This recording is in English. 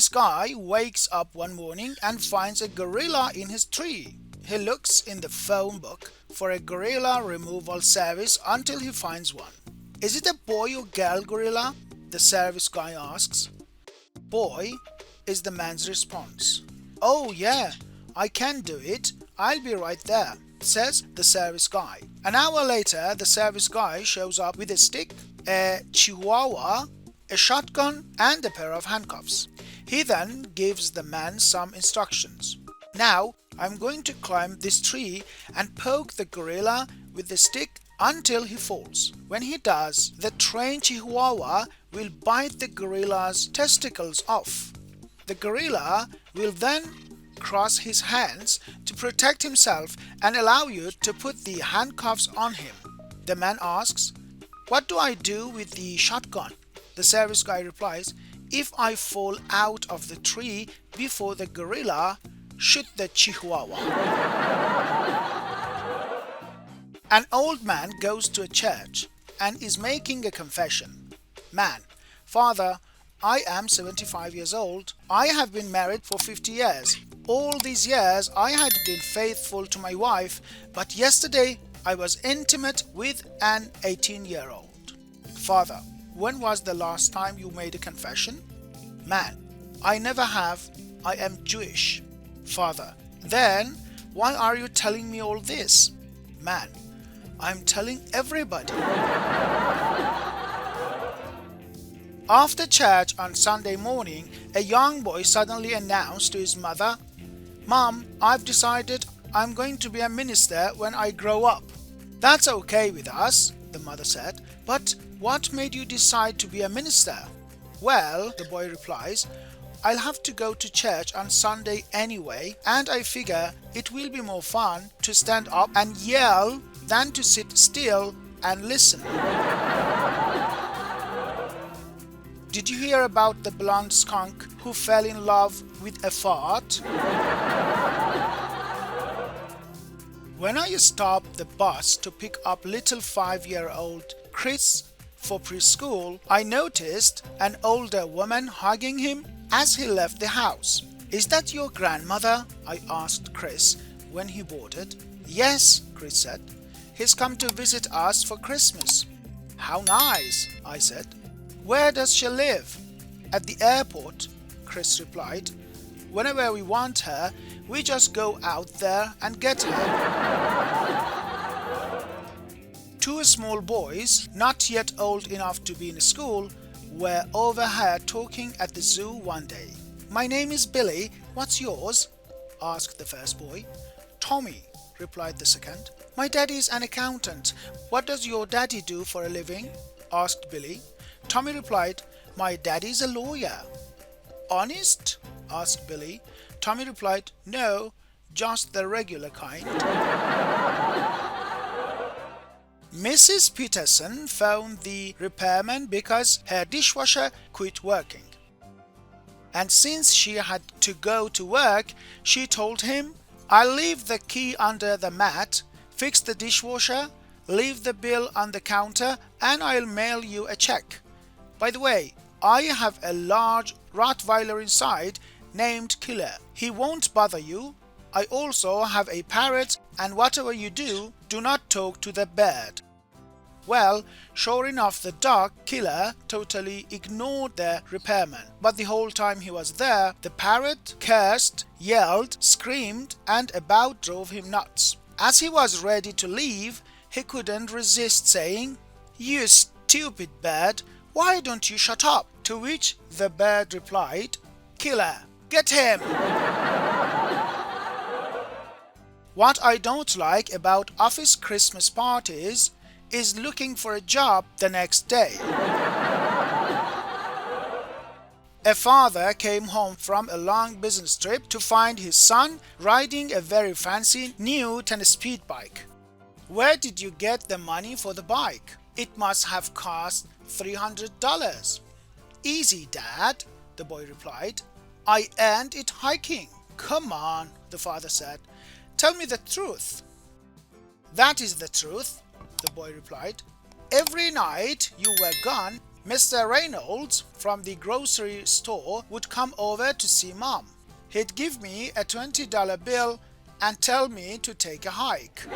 This guy wakes up one morning and finds a gorilla in his tree. He looks in the phone book for a gorilla removal service until he finds one. Is it a boy or girl gorilla? The service guy asks. Boy is the man's response. Oh yeah, I can do it. I'll be right there, says the service guy. An hour later, the service guy shows up with a stick, a Chihuahua, a shotgun, and a pair of handcuffs. He then gives the man some instructions. Now, I'm going to climb this tree and poke the gorilla with the stick until he falls. When he does, the trained Chihuahua will bite the gorilla's testicles off. The gorilla will then cross his hands to protect himself and allow you to put the handcuffs on him. The man asks, "What do I do with the shotgun?" The service guy replies, "If I fall out of the tree before the gorilla, shoot the Chihuahua." An old man goes to a church and is making a confession. Man: Father, I am 75 years old. I have been married for 50 years. All these years I had been faithful to my wife, but yesterday I was intimate with an 18-year-old. Father: When was the last time you made a confession? Man: I never have. I am Jewish. Father: Then why are you telling me all this? Man: I'm telling everybody. After church on Sunday morning, a young boy suddenly announced to his mother, "Mom, I've decided I'm going to be a minister when I grow up." "That's okay with us," the mother said, "but what made you decide to be a minister?" "Well," the boy replies, "I'll have to go to church on Sunday anyway, and I figure it will be more fun to stand up and yell than to sit still and listen." Did you hear about the blonde skunk who fell in love with a fart? When I stopped the bus to pick up little 5-year-old Chris for preschool, I noticed an older woman hugging him as he left the house. "Is that your grandmother?" I asked Chris when he boarded. "Yes," Chris said. "He's come to visit us for Christmas." "How nice," I said. "Where does she live?" "At the airport," Chris replied. "Whenever we want her, we just go out there and get her." Two small boys, not yet old enough to be in school, were overheard talking at the zoo one day. "My name is Billy. What's yours?" asked the first boy. "Tommy," replied the second. "My daddy is an accountant. What does your daddy do for a living?" asked Billy. Tommy replied, "My daddy is a lawyer." "Honest?" asked Billy. Tommy replied, "No, just the regular kind." Mrs. Peterson phoned the repairman because her dishwasher quit working. And since she had to go to work, she told him, "I'll leave the key under the mat, fix the dishwasher, leave the bill on the counter, and I'll mail you a check. By the way, I have a large Rottweiler inside named Killer. He won't bother you. I also have a parrot, and whatever you do, do not talk to the bird." Well, sure enough, the dog, Killer, totally ignored the repairman. But the whole time he was there, the parrot cursed, yelled, screamed, and about drove him nuts. As he was ready to leave, he couldn't resist saying, "You stupid bird, why don't you shut up?" To which the bird replied, "Killer, get him!" What I don't like about office Christmas parties is looking for a job the next day. A father came home from a long business trip to find his son riding a very fancy new 10-speed bike. "Where did you get the money for the bike? It must have cost $300. "Easy, Dad," the boy replied. "I earned it hiking." "Come on," the father said. "Tell me the truth." "That is the truth," the boy replied. "Every night you were gone, Mr. Reynolds from the grocery store would come over to see Mom. He'd give me a $20 bill and tell me to take a hike.